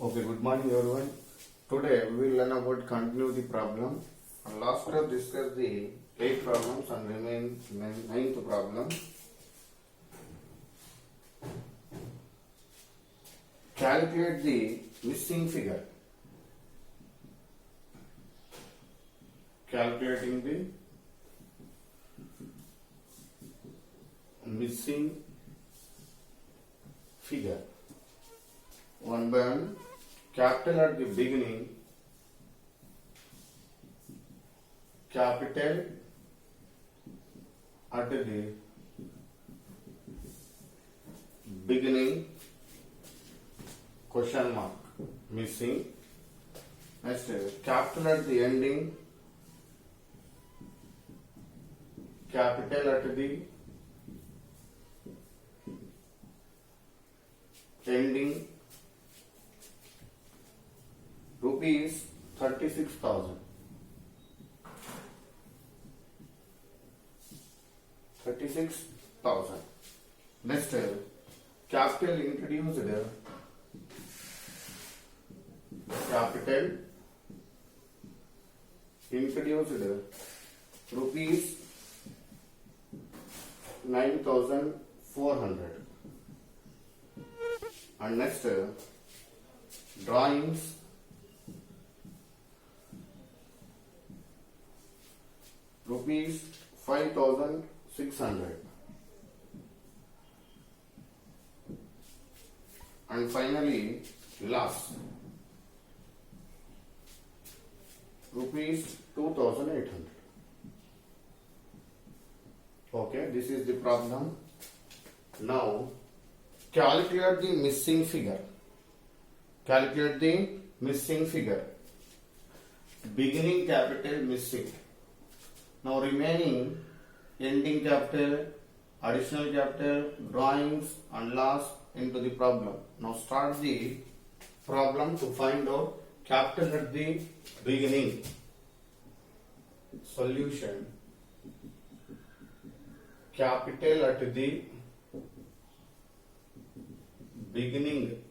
Okay, good morning everyone. Today we will learn about continue the problem. And last class discussed the 8 problems and remain 9th problem. Calculate the missing figure. Calculating the missing figure. One by one, capital at the beginning, capital at the beginning, question mark, missing. Next, capital at the ending, capital at the ending, rupees 36,000. 36,000. Next, capital introduced, rupees 9,400. And next, drawings rupees 5,600. And finally, loss rupees 2,800. Okay, this is the problem. Now, calculate the missing figure. Calculate the missing figure. Beginning capital missing. Now remaining ending capital, additional capital, drawings and loss into the problem. Now start the problem to find out capital at the beginning. Solution. Capital at the beginning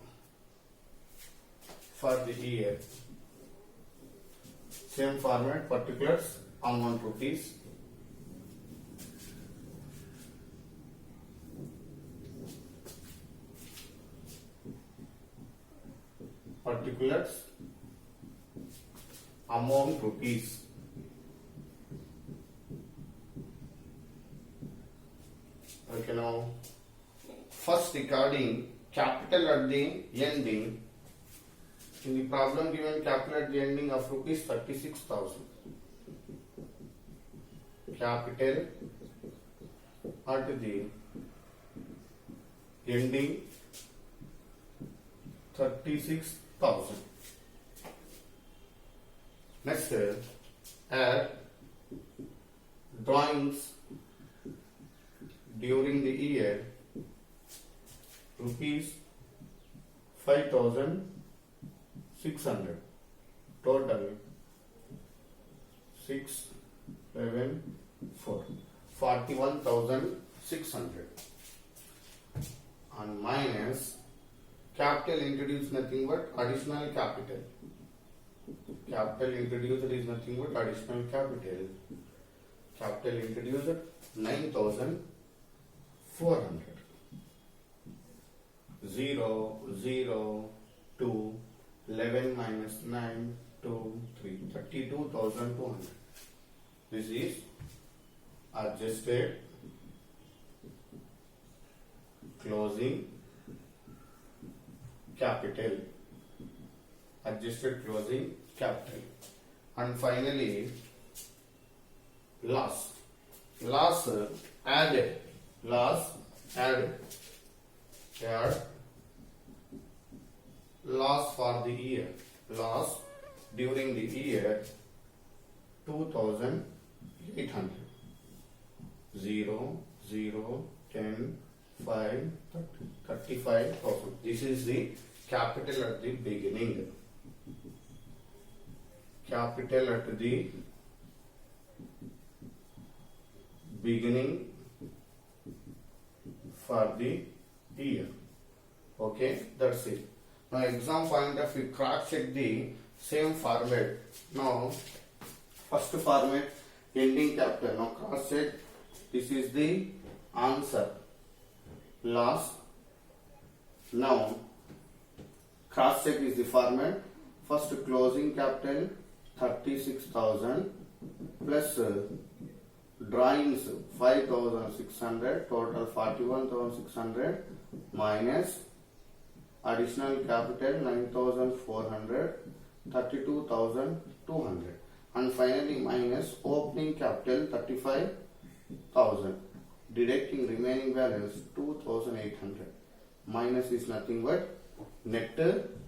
for the year. Same format, particulars, amount rupees. Particulars, amount rupees. Okay, now first recording capital at the ending. In the problem given, capital at the ending of rupees 36,000. Capital at the ending 36,000. Next, add drawings during the year rupees 5,600. Total 674. 41,600. And minus capital introduced nothing but additional capital. Capital introduced is nothing but additional capital. Capital introduced 9,400. 0, 0, 2, 11 minus 9, 2, 3, 32,200. This is adjusted closing capital. Adjusted closing capital. And finally, loss. Loss added. Loss added. Add loss for the year. Loss during the year 2,800. 0, 0, 10, 5, 35,000. This is the capital at the beginning. Capital at the beginning for the year. Okay, that's it. Now exam point of view, cross check the same format. Now first format, ending capital. Now cross check. This is the answer. Loss. Now cross check is the format. First closing capital 36,000 plus drawings 5,600, total 41,600 minus additional capital 9,400, 32,200, and finally minus opening capital 35,000, deducting remaining balance 2,800. Minus is nothing but net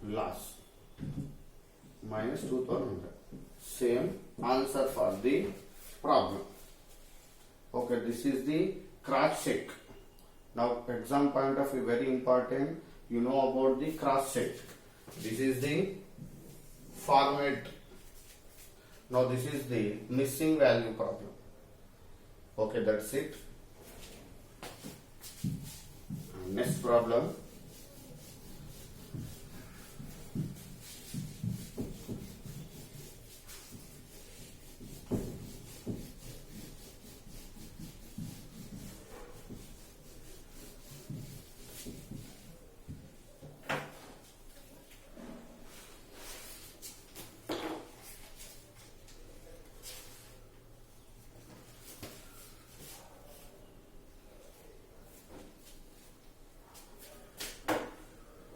loss, minus 2,100. Same answer for the problem. Okay, this is the cross check. Now exam point of view, very important, you know about the cross check. This is the format. Now this is the missing value problem. Okay, that's it. Next problem.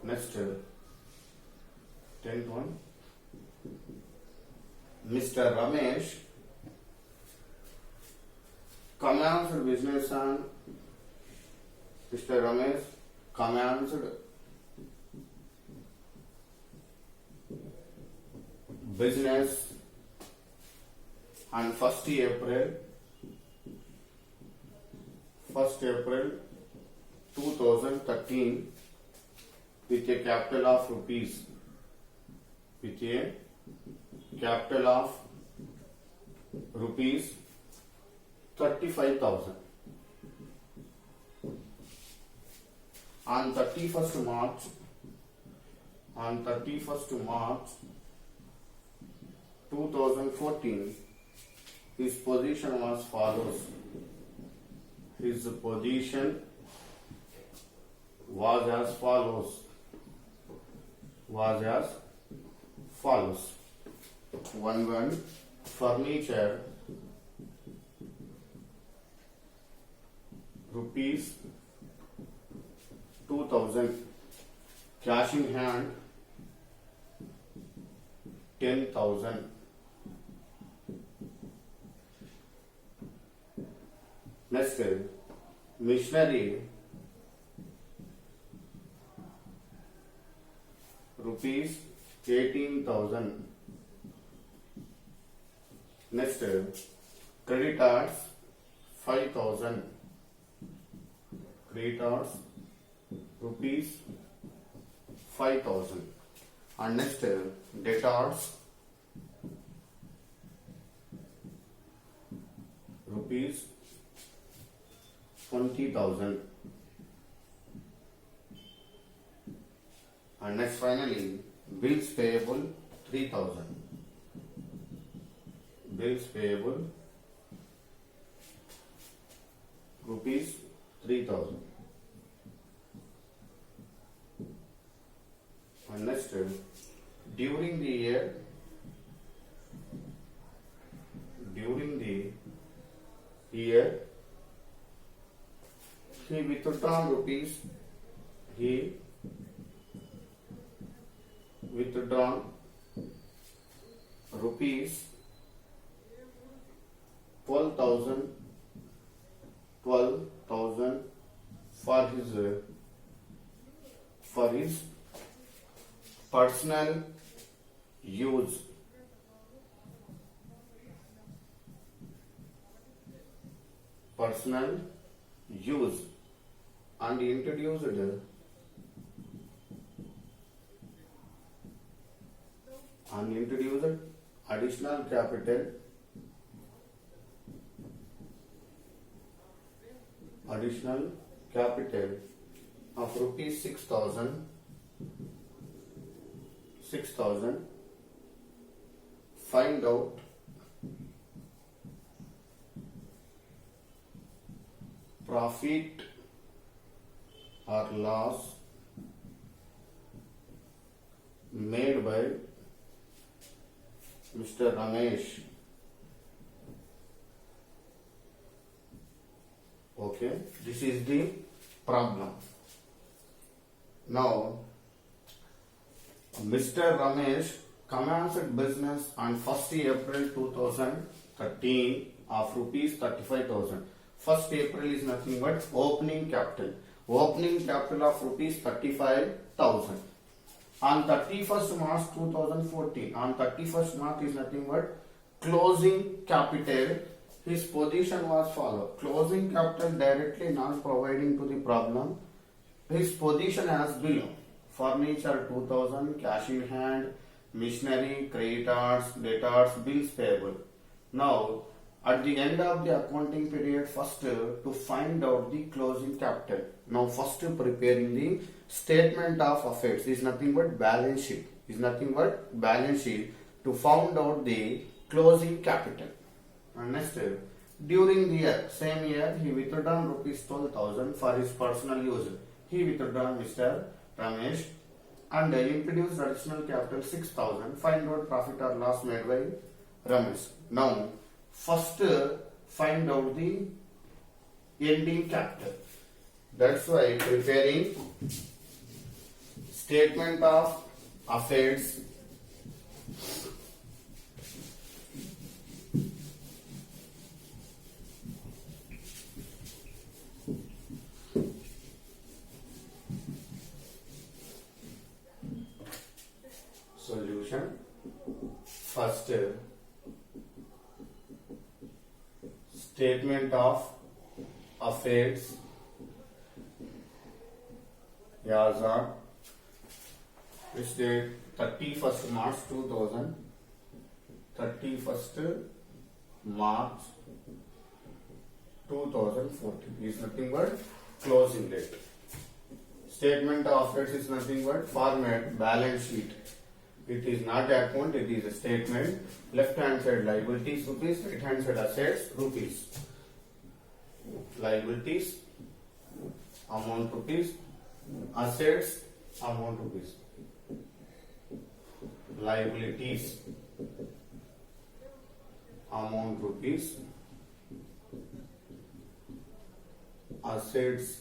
Next, 10th one. Mr. Ramesh commenced business on Mr. Ramesh commenced business on 1st April 2013 with a capital of rupees, with a capital of rupees 35,000. On 31st March 2014, his position was follows. His position was as follows. 1 furniture rupees 2,000, cash in hand 10,000. Next, missionary rupees 18,000. Next, creditors 5,000. Creditors rupees 5,000. And next, debtors rupees 20,000. And next, finally, bills payable 3,000. Bills payable rupees 3,000. And next, during the year, he withdrawn rupees, he withdrawn rupees 12,000 for his personal use. And introduced additional capital of rupees 6,000 6,000. Find out profit or loss made by Mr. Ramesh. Okay, this is the problem. Now, Mr. Ramesh commenced business on 1st April 2013 of rupees 35,000. 1st April is nothing but opening capital. Opening capital of rupees 35,000. On 31st March 2014, on 31st March is nothing but closing capital. His position was follow. Closing capital directly not providing to the problem. His position as below. Furniture 2000, cash in hand, machinery, creditors, debtors, bills payable. Now, at the end of the accounting period, first to find out the closing capital. Now, first preparing the statement of affairs is nothing but balance sheet. Is nothing but balance sheet to find out the closing capital. And next, during the year, same year, he withdrawn rupees 12,000 for his personal use. He withdrawn Mr. Ramesh and introduced additional capital 6,000. Find out profit or loss made by Ramesh. Now, first find out the ending capital. That's why preparing statement of affairs, solution. First, statement of affairs as on which date 31st March 2000, 31st March 2014 is nothing but closing date. Statement of affairs is nothing but format balance sheet. It is not account, it is a statement. Left hand side liabilities rupees, right hand side assets rupees. Liabilities amount rupees, assets amount rupees. Liabilities amount rupees, assets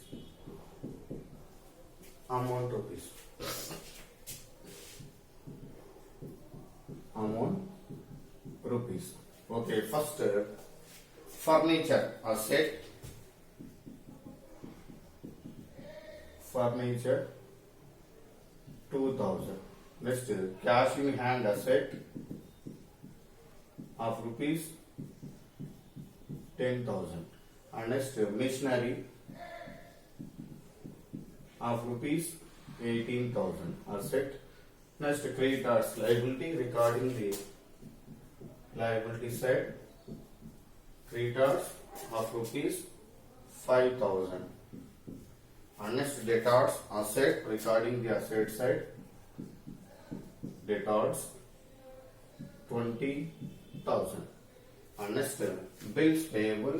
amount rupees. Amount rupees. Okay, first furniture asset, furniture 2,000. Next, cash in hand asset of rupees 10,000. And next, machinery of rupees 18,000 asset. Next, creditors liability regarding the liability side, creditors of rupees 5,000. And next, debtors asset regarding the asset side, debtors 20,000. And next, bills payable,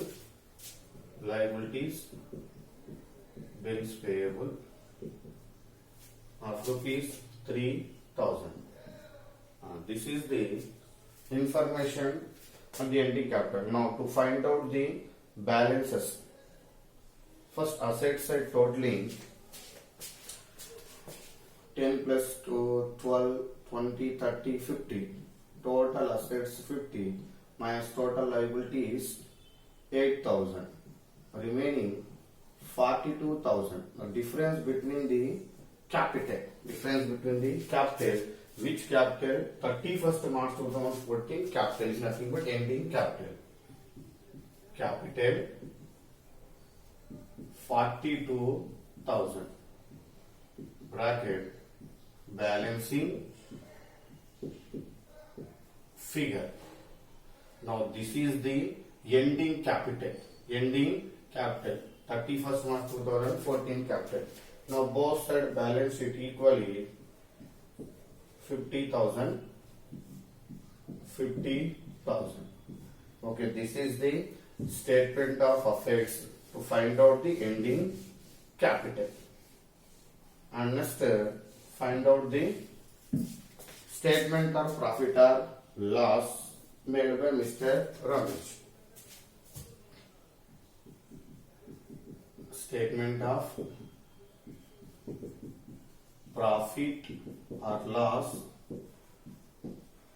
liabilities, bills payable of rupees 3,000. This is the information on the ending capital. Now, to find out the balances, first asset side totaling 10 plus 12, 20, 30, 50. Total assets 50 minus total liabilities 8,000. Remaining 42,000. The difference between the capital. Difference between the capital. Which capital? 31st March 2014 capital is nothing but ending capital. Capital 42,000. Bracket balancing figure. Now this is the ending capital. Ending capital 31st March 2014 capital. Now both side balance sheet equally 50,000. 50,000. Okay, this is the statement of affairs to find out the ending capital. And next, find out the statement of profit or loss made by Mr. Ramesh. Statement of profit or loss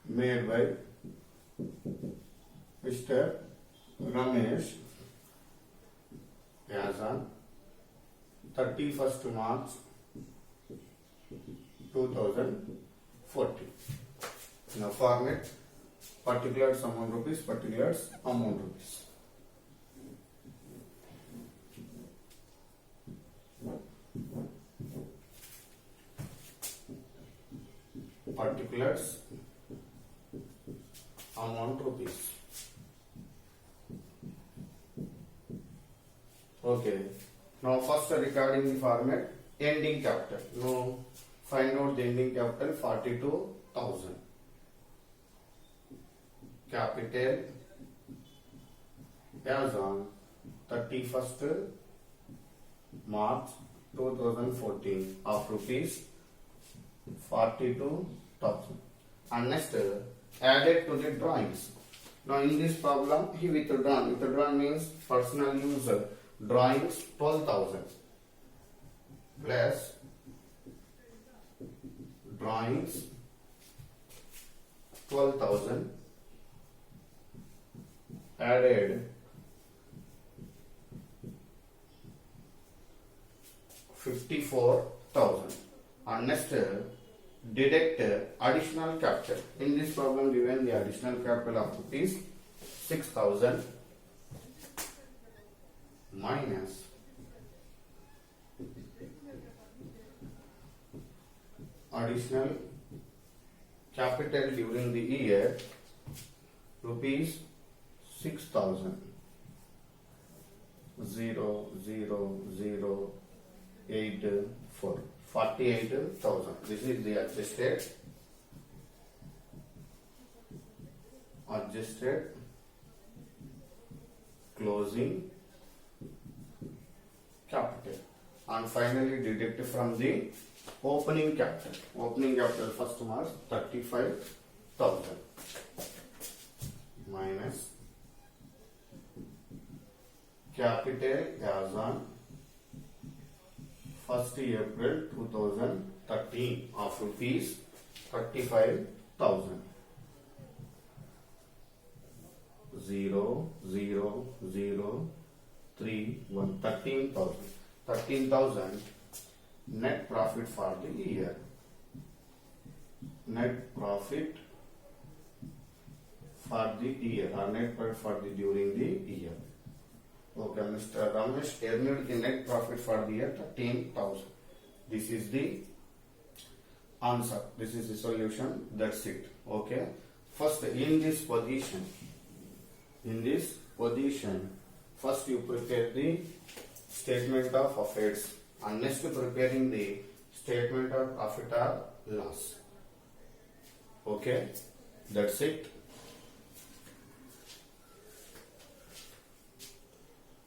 made by Mr. Ramesh as on 31st March 2014. Now format particulars amount rupees, particulars amount rupees. Particulars amount rupees. Okay. Now first recording the format ending capital. Now find out the ending capital 42,000. Capital as on 31st March 2014 of rupees 42,000. And next added to the drawings. Now in this problem he withdrawn. Withdrawn means personal use drawings 12,000 plus drawings 12,000 added 54,000. And next deduct additional capital. In this problem given the additional capital of rupees 6,000 minus additional capital during the year rupees 6,000 0,0,0,84 48,000. This is the adjusted closing capital. And finally deduct from the opening capital. Opening capital first was 35,000 minus capital as on 1st April 2013 of rupees 35,000. 0,0,0,31 13,000. 13,000 net profit for the year. Net profit for the year or net profit for the during the year. Okay, Mr. Ramesh earned the net profit for the year 13,000. This is the answer. This is the solution. That's it. Okay. First, in this position, first you prepare the statement of affairs, and next preparing the statement of profit or loss. Okay. That's it.